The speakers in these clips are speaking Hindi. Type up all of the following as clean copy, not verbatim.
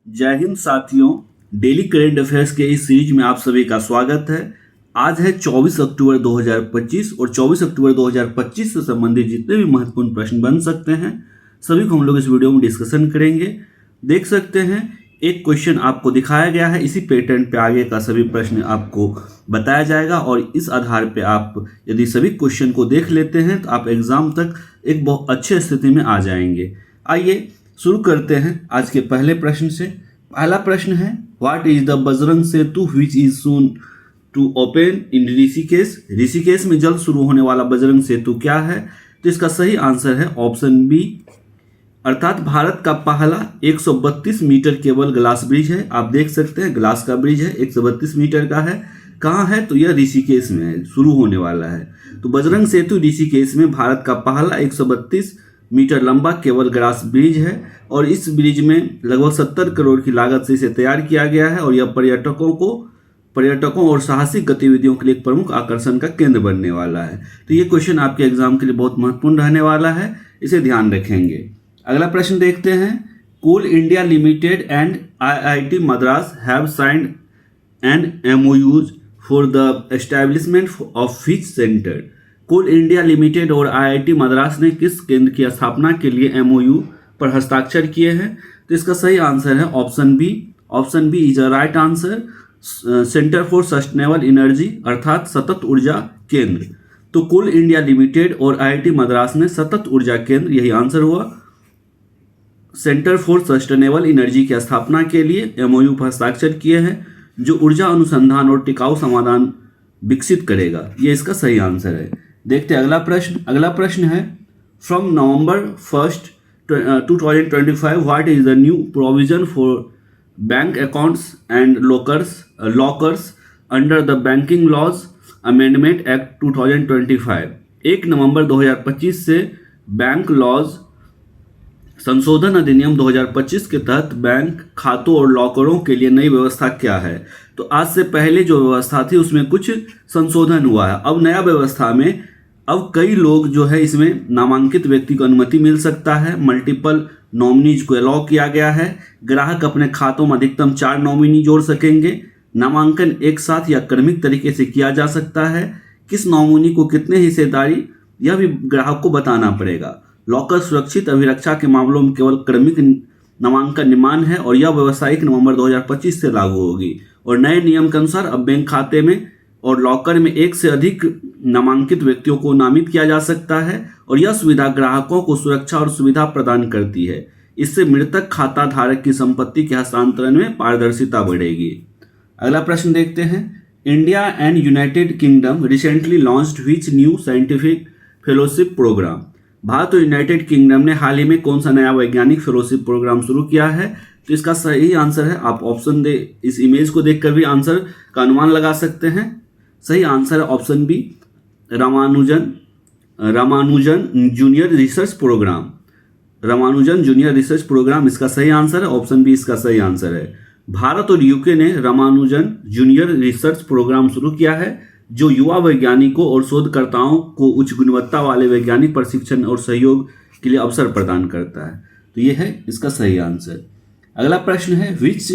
जय हिंद साथियों। डेली करेंट अफेयर्स के इस सीरीज में आप सभी का स्वागत है। आज है 24 अक्टूबर 2025 और 24 अक्टूबर 2025 से संबंधित जितने भी महत्वपूर्ण प्रश्न बन सकते हैं सभी को हम लोग इस वीडियो में डिस्कशन करेंगे। देख सकते हैं एक क्वेश्चन आपको दिखाया गया है, इसी पैटर्न पे आगे का सभी प्रश्न आपको बताया जाएगा और इस आधार पे आप यदि सभी क्वेश्चन को देख लेते हैं तो आप एग्जाम तक एक बहुत अच्छे स्थिति में आ जाएंगे। आइए शुरू करते हैं आज के पहले प्रश्न से। पहला प्रश्न है, what is the Bajrang Setu which is soon to open in Rishikesh. Rishikesh में जल्द शुरू होने वाला बजरंग सेतु क्या है? तो इसका सही आंसर है ऑप्शन बी, अर्थात भारत का पहला 132 मीटर केबल ग्लास ब्रिज है। आप देख सकते हैं ग्लास का ब्रिज है, 132 मीटर का है। कहाँ है? तो यह ऋषिकेश में है, शुरू होने वाला है। तो बजरंग सेतु ऋषिकेश में भारत का पहला 132 मीटर लंबा केबल ग्लास ब्रिज है और इस ब्रिज में लगभग 70 करोड़ की लागत से इसे तैयार किया गया है और यह पर्यटकों और साहसिक गतिविधियों के लिए एक प्रमुख आकर्षण का केंद्र बनने वाला है। तो ये क्वेश्चन आपके एग्जाम के लिए बहुत महत्वपूर्ण रहने वाला है, इसे ध्यान रखेंगे। अगला प्रश्न देखते हैं, coal India limited and IIT Madras have signed an MOUs for the establishment of which centre. Coal India limited और IIT मद्रास ने किस केंद्र की स्थापना के लिए MOU पर हस्ताक्षर किए हैं? तो इसका सही आंसर है option B. Option B is a right answer, centre for sustainable energy, अर्थात सतत ऊर्जा केंद्र। तो कोल इंडिया लिमिटेड और IIT मद्रास ने सतत ऊर्जा केंद्र, यही आंसर हुआ, सेंटर फॉर सस्टेनेबल एनर्जी की स्थापना के लिए MOU पर हस्ताक्षर किए हैं जो ऊर्जा अनुसंधान और टिकाऊ समाधान विकसित करेगा। ये इसका सही आंसर है। देखते हैं अगला प्रश्न। अगला प्रश्न है, from November 1 2025 what is the new provision for bank accounts and lockers under the banking laws amendment act 2025। 1 नवंबर 2025 से बैंक लॉज संशोधन अधिनियम 2025 के तहत बैंक खातों और लॉकरों के लिए नई व्यवस्था क्या है? तो आज से पहले जो व्यवस्था थी उसमें कुछ संशोधन हुआ है। अब नया व्यवस्था में अब कई लोग जो है इसमें नामांकित व्यक्ति को अनुमति मिल सकता है। मल्टीपल नॉमिनीज को अलाउ किया गया है। ग्राहक अपने खातों में अधिकतम 4 नॉमिनी जोड़ सकेंगे। नामांकन एक साथ या क्रमिक तरीके से किया जा सकता है। किस नॉमिनी को कितने हिस्सेदारी यह भी ग्राहक को बताना पड़ेगा। लॉकर सुरक्षित अभिरक्षा के मामलों में केवल क्रमिक नामांकन निर्माण है और यह व्यवस्था 1 नवंबर 2025 से लागू होगी। और नए नियम के अनुसार अब बैंक खाते में और लॉकर में एक से अधिक नामांकित व्यक्तियों को नामित किया जा सकता है और यह सुविधा ग्राहकों को सुरक्षा और सुविधा प्रदान करती है। इससे मृतक खाता धारक की संपत्ति के हस्तांतरण में पारदर्शिता बढ़ेगी। अगला प्रश्न देखते हैं, India and United Kingdom recently launched which new scientific fellowship programme. Bharat और यूनाइटेड किंगडम ने हाल ही में कौन सा नया वैज्ञानिक फेलोशिप प्रोग्राम शुरू किया है? तो इसका सही आंसर है, आप ऑप्शन दे इस इमेज को देखकर भी आंसर का अनुमान लगा सकते हैं। सही आंसर है option B, Ramanujan junior research programme. Ramanujan junior research programme इसका सही आंसर है, ऑप्शन बी इसका सही आंसर है। भारत और यूके ने रामानुजन जूनियर रिसर्च प्रोग्राम शुरू किया है जो युवा वैज्ञानिकों और शोधकर्ताओं को उच्च गुणवत्ता वाले वैज्ञानिक प्रशिक्षण और सहयोग के लिए अवसर प्रदान करता है। तो ये है इसका सही आंसर। अगला प्रश्न है, which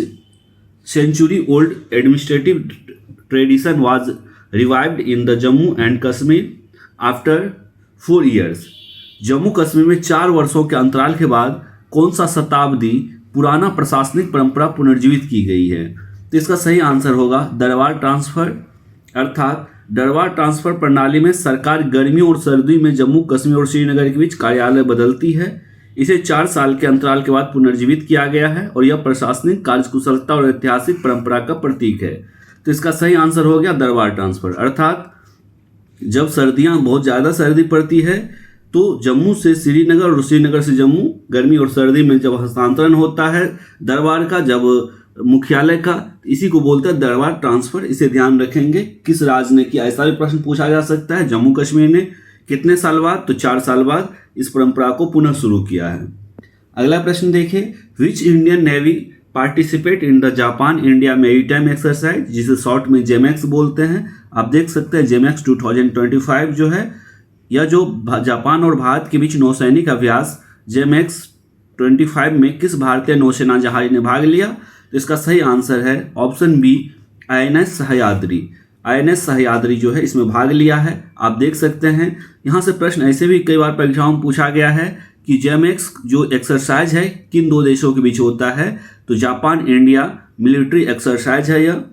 century old administrative tradition was revived in the Jammu and Kashmir after 4 years. Jammu Kashmir में 4 वर्षों के अंतराल के बाद कौन सा शताब्दी पुराना प्रशासनिक परंपरा पुनर्जीवित की गई है? तो इसका सही आंसर होगा दरबार ट्रांसफर, अर्थात दरबार ट्रांसफर प्रणाली में सरकार गर्मियों और सर्दी में जम्मू कश्मीर और श्रीनगर के बीच कार्यालय बदलती है। इसे 4 साल के अंतराल के बाद पुनर्जीवित किया गया है और यह प्रशासनिक कार्यकुशलता और ऐतिहासिक परंपरा का प्रतीक है। तो इसका सही आंसर हो गया दरबार ट्रांसफर, अर्थात जब सर्दियां बहुत ज़्यादा सर्दी पड़ती है तो जम्मू से श्रीनगर और श्रीनगर से जम्मू गर्मी और सर्दी में जब हस्तांतरण होता है दरबार का, जब मुख्यालय का, इसी को बोलते हैं दरबार ट्रांसफर। इसे ध्यान रखेंगे। किस राज्य ने किया, ऐसा भी प्रश्न पूछा जा सकता है। जम्मू कश्मीर ने कितने साल बाद? तो 4 साल बाद इस परंपरा को पुनः शुरू किया है। अगला प्रश्न देखिए, which Indian navy participate in the Japan India maritime exercise, जिसे शॉर्ट में जेमैक्स बोलते हैं। आप देख सकते हैं जेमैक्स 2025 जो है, यह जो जापान और भारत के बीच नौसैनिक अभ्यास जेमैक्स 25 में किस भारतीय नौसेना जहाज ने भाग लिया? तो इसका सही आंसर है option B, INS Sahyadri. INS Sahyadri जो है इसमें भाग लिया है। आप देख सकते हैं यहाँ से प्रश्न ऐसे भी कई बार परीक्षाओं में पूछा गया है कि जेमेक्स जो एक्सरसाइज है किन दो देशों के बीच होता है? तो जापान इंडिया मिलिट्री एक्सरसाइज है यह,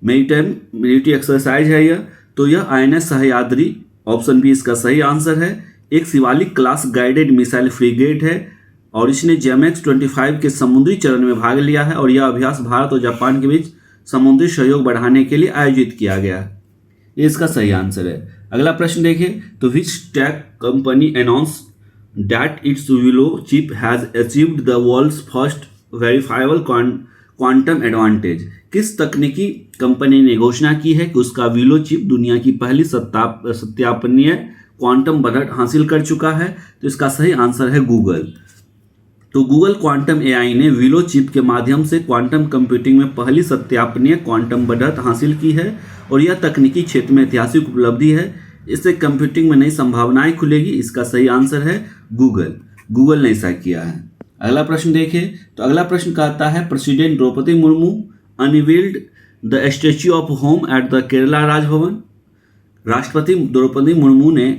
मेरिटाइम मिलिट्री एक्सरसाइज है यह। तो यह INS सह्याद्री, ऑप्शन बी इसका सही आंसर है। एक Shivalik class guided missile frigate है और इसने जेमेक्स 25 के समुद्री चरण में भाग लिया है और यह अभ्यास भारत और जापान के बीच समुद्री सहयोग बढ़ाने के लिए आयोजित किया गया है। ये इसका सही आंसर है। अगला प्रश्न देखिए, तो which tech company announce that it's Willow chip has achieved the world's first verifiable quantum advantage? किस तकनीकी कंपनी ने घोषणा की है कि उसका विलो चिप दुनिया की पहली सत्यापनीय क्वांटम बढ़त हासिल कर चुका है? तो इसका सही आंसर है गूगल। तो गूगल क्वांटम AI ने विलो चिप के माध्यम से क्वांटम कंप्यूटिंग में पहली सत्यापनीय क्वांटम बढ़त हासिल की है और यह तकनीकी क्षेत्र में ऐतिहासिक उपलब्धि है। इससे कंप्यूटिंग में नई संभावनाएं खुलेगी। इसका सही आंसर है गूगल ने ऐसा किया है। अगला प्रश्न देखिए, तो अगला प्रश्न कहता है president Draupadi Murmu unveiled the statue of home at the Kerala Raj Bhavan. राष्ट्रपति द्रौपदी मुर्मू ने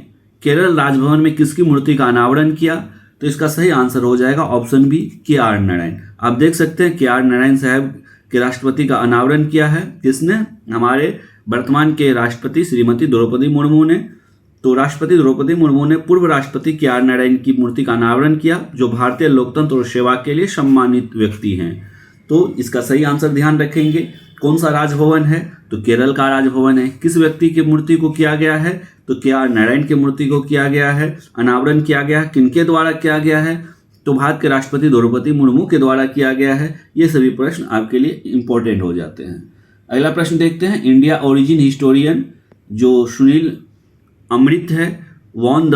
केरल राजभवन में किसकी मूर्ति का अनावरण किया? तो इसका सही आंसर हो जाएगा ऑप्शन बी, KR नारायण। आप देख सकते हैं KR नारायण साहब के राष्ट्रपति का अनावरण किया है किसने? हमारे वर्तमान के राष्ट्रपति श्रीमती द्रौपदी मुर्मू ने। तो राष्ट्रपति द्रौपदी मुर्मू ने पूर्व राष्ट्रपति KR नारायण की मूर्ति का अनावरण किया जो भारतीय लोकतंत्र और सेवा के लिए सम्मानित व्यक्ति हैं। तो इसका सही आंसर ध्यान रखेंगे। कौन सा राजभवन है? तो केरल का राजभवन है। किस व्यक्ति की मूर्ति को किया गया है? तो KR नारायण की मूर्ति को किया गया है, अनावरण किया गया है। किनके द्वारा किया गया है? तो भारत के राष्ट्रपति द्रौपदी मुर्मू के द्वारा किया गया है। ये सभी प्रश्न आपके लिए इंपॉर्टेंट हो जाते हैं। अगला प्रश्न देखते हैं, इंडिया ओरिजिन हिस्टोरियन जो सुनील अमृत है won the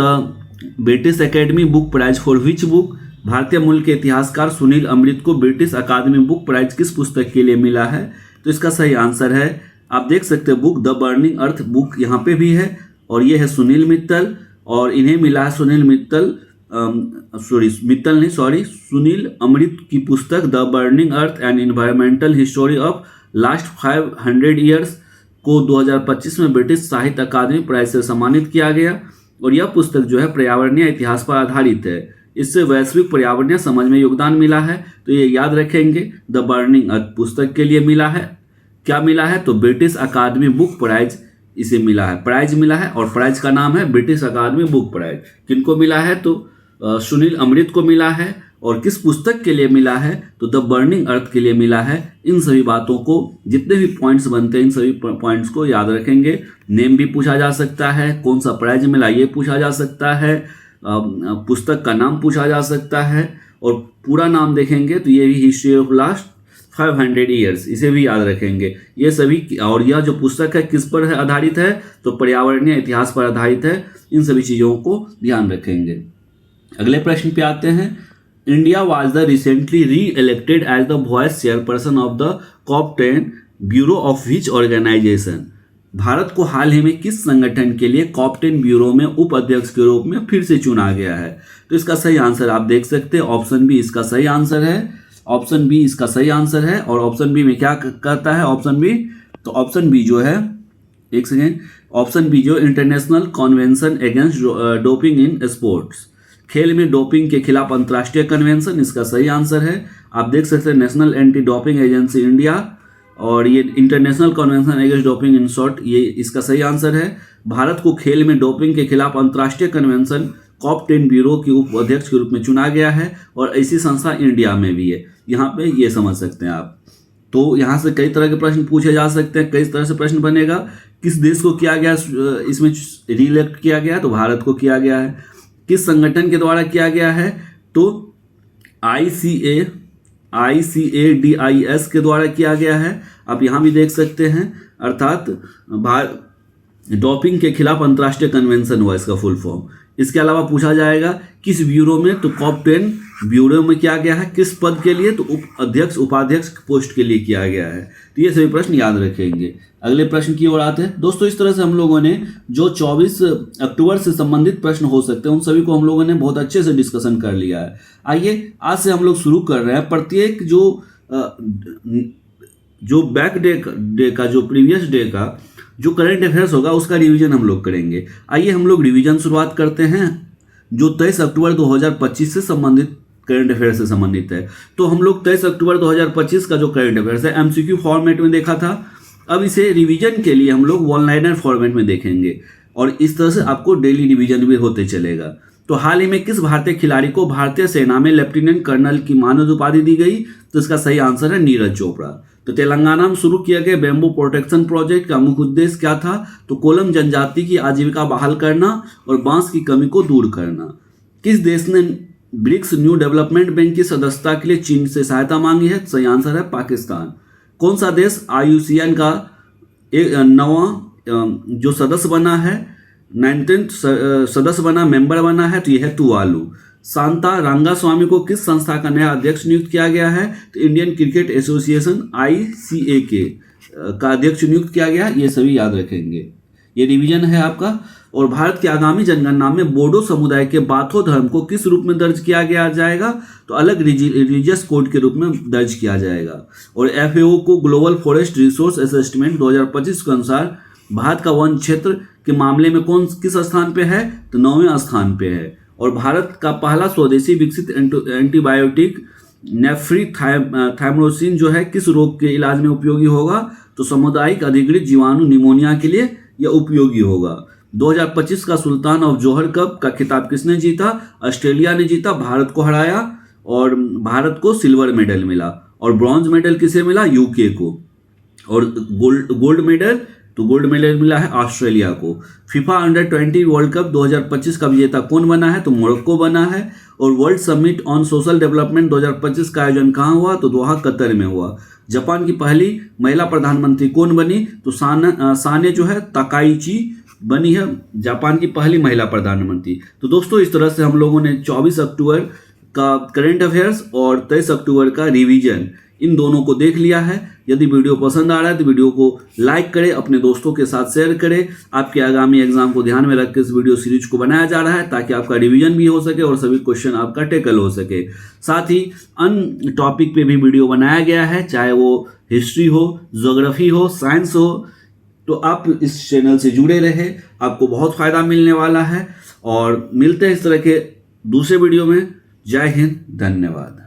British Academy Book Prize for which book? भारतीय मूल के इतिहासकार सुनील अमृत को ब्रिटिश अकादमी बुक प्राइज किस पुस्तक के लिए मिला है? तो इसका सही आंसर है, आप देख सकते हैं book the burning earth book यहाँ पे भी है और ये है सुनील मित्तल और इन्हें मिला है सुनील अमृत की पुस्तक the burning earth and environmental history of last 500 years को 2025 में ब्रिटिश साहित्य अकादमी प्राइज से सम्मानित किया गया और यह पुस्तक जो है पर्यावरणीय इतिहास पर आधारित है। इससे वैश्विक पर्यावरणीय समझ में योगदान मिला है। तो ये याद रखेंगे, द बर्निंग अर्थ पुस्तक के लिए मिला है। क्या मिला है? तो ब्रिटिश अकादमी बुक प्राइज इसे मिला है, प्राइज मिला है और प्राइज का नाम है ब्रिटिश अकादमी बुक प्राइज। किनको मिला है? तो सुनील अमृत को मिला है। और किस पुस्तक के लिए मिला है? तो द बर्निंग अर्थ के लिए मिला है। इन सभी बातों को, जितने भी पॉइंट्स बनते हैं इन सभी पॉइंट्स को याद रखेंगे। नेम भी पूछा जा सकता है, कौन सा प्राइज मिला ये पूछा जा सकता है, पुस्तक का नाम पूछा जा सकता है और पूरा नाम देखेंगे तो ये भी हिस्ट्री ऑफ लास्ट 500 ईयर्स, इसे भी याद रखेंगे। ये सभी, और यह जो पुस्तक है किस पर है आधारित है? तो पर्यावरणीय इतिहास पर आधारित है। इन सभी चीज़ों को ध्यान रखेंगे। अगले प्रश्न पे आते हैं, India was the recently re elected as the vice chairperson of the COP10 bureau of which organization? Bharat को हाल ही में किस संगठन के लिए COP10 ब्यूरो में उप अध्यक्ष के रूप में फिर से चुना गया है? तो इसका सही आंसर आप देख सकते हैं, ऑप्शन बी इसका सही आंसर है। ऑप्शन बी इसका सही आंसर है। और ऑप्शन बी में क्या कहता है ऑप्शन बी? तो ऑप्शन बी जो है, एक सेकेंड, ऑप्शन बी जो international convention against doping in sports, खेल में डोपिंग के खिलाफ अंतर्राष्ट्रीय कन्वेंशन, इसका सही आंसर है। आप देख सकते हैं national anti doping agency India और ये international convention against doping in short, ये इसका सही आंसर है। भारत को खेल में डोपिंग के खिलाफ अंतर्राष्ट्रीय कन्वेंशन COP10 ब्यूरो के उप अध्यक्ष के रूप में चुना गया है और ऐसी संस्था इंडिया में भी है। यहाँ पे ये समझ सकते हैं आप। तो यहाँ से कई तरह के प्रश्न पूछे जा सकते हैं, कई तरह से प्रश्न बनेगा। किस देश को किया गया इसमें रीइलेक्ट किया गया? तो भारत को किया गया है। किस संगठन के द्वारा किया गया है? तो ICADIS के द्वारा किया गया है। आप यहाँ भी देख सकते हैं, अर्थात डोपिंग के खिलाफ अंतर्राष्ट्रीय कन्वेंशन हुआ इसका फुल फॉर्म। इसके अलावा पूछा जाएगा किस ब्यूरो में, तो कॉप 10 ब्यूरो में किया गया है। किस पद के लिए, तो अध्यक्ष उपाध्यक्ष पोस्ट के लिए किया गया है। तो ये सभी प्रश्न याद रखेंगे। अगले प्रश्न की ओर आते हैं दोस्तों। इस तरह से हम लोगों ने जो 24 अक्टूबर से संबंधित प्रश्न हो सकते हैं उन सभी को हम लोगों ने बहुत अच्छे से डिस्कशन कर लिया है। आइए आज से हम लोग शुरू कर रहे हैं। प्रत्येक जो बैक डे का जो प्रीवियस डे का जो करंट अफेयर्स होगा उसका रिवीजन हम लोग करेंगे। आइए हम लोग रिवीजन शुरुआत करते हैं जो 23 अक्टूबर 2025 से संबंधित करंट अफेयर से संबंधित है। तो हम लोग 23 अक्टूबर 2025 का जो करंट अफेयर्स है एमसीक्यू फॉर्मेट में देखा था। अब इसे रिवीजन के लिए हम लोग वन लाइनर फॉर्मेट में देखेंगे और इस तरह से आपको डेली रिवीजन भी होते चलेगा। तो हाल ही में किस भारतीय खिलाड़ी को भारतीय सेना में लेफ्टिनेंट कर्नल की मानद उपाधि दी गई, तो इसका सही आंसर है नीरज चोपड़ा। तो तेलंगाना में शुरू किया गया बैम्बू प्रोटेक्शन प्रोजेक्ट का मुख्य उद्देश्य क्या था, तो कोलम जनजाति की आजीविका बहाल करना और बांस की कमी को दूर करना। किस देश ने ब्रिक्स न्यू डेवलपमेंट बैंक की सदस्यता के लिए चीन से सहायता मांगी है, सही आंसर है पाकिस्तान। कौन सा देश IUCN का एक नवा जो सदस्य बना है, 19th सदस्य बना, मेंबर बना है, तो यह है तुवालू। शांता रंगास्वामी को किस संस्था का नया अध्यक्ष नियुक्त किया गया है, तो इंडियन क्रिकेट एसोसिएशन ICAK का अध्यक्ष नियुक्त किया गया। ये सभी याद रखेंगे, ये रिवीजन है आपका। और भारत की आगामी जनगणना में बोडो समुदाय के बाथो धर्म को किस रूप में दर्ज किया गया जाएगा, तो अलग रिलीजियस कोड के रूप में दर्ज किया जाएगा। और FAO को ग्लोबल फॉरेस्ट रिसोर्स असेसमेंट 2025 के अनुसार भारत का वन क्षेत्र के मामले में किस स्थान पे है, तो 9वें स्थान पे है। और भारत का पहला स्वदेशी विकसित एंटीबायोटिक नेफ्रीथाइमोसिन जो है किस रोग के इलाज में उपयोगी होगा, तो सामुदायिक अधिकृत जीवाणु निमोनिया के लिए यह उपयोगी होगा। 2025 का सुल्तान ऑफ जोहर कप का खिताब किसने जीता, ऑस्ट्रेलिया ने जीता, भारत को हराया और भारत को सिल्वर मेडल मिला। और ब्रॉन्ज मेडल किसे मिला, UK को। और गोल्ड मेडल मिला है ऑस्ट्रेलिया को। फीफा अंडर-20 वर्ल्ड कप 2025 का विजेता कौन बना है, तो मोरक्को बना है। और world summit on social development 2025 का आयोजन कहाँ हुआ, तो दोहा कतर में हुआ। जापान की पहली महिला प्रधानमंत्री कौन बनी, तो साने जो है ताकाइची बनी है जापान की पहली महिला प्रधानमंत्री। तो दोस्तों इस तरह से हम लोगों ने 24 अक्टूबर का करंट अफेयर्स और 23 अक्टूबर का रिवीजन इन दोनों को देख लिया है। यदि वीडियो पसंद आ रहा है तो वीडियो को लाइक करें, अपने दोस्तों के साथ शेयर करें। आपके आगामी एग्जाम को ध्यान में रख के इस वीडियो सीरीज को बनाया जा रहा है ताकि आपका रिवीजन भी हो सके और सभी क्वेश्चन आपका टेकल हो सके। साथ ही अन्य टॉपिक पे भी वीडियो बनाया गया है, चाहे वो हिस्ट्री हो, ज्योग्राफी हो, साइंस हो। तो आप इस चैनल से जुड़े रहे, आपको बहुत फायदा मिलने वाला है। और मिलते हैं इस तरह के दूसरे वीडियो में। जय हिंद, धन्यवाद।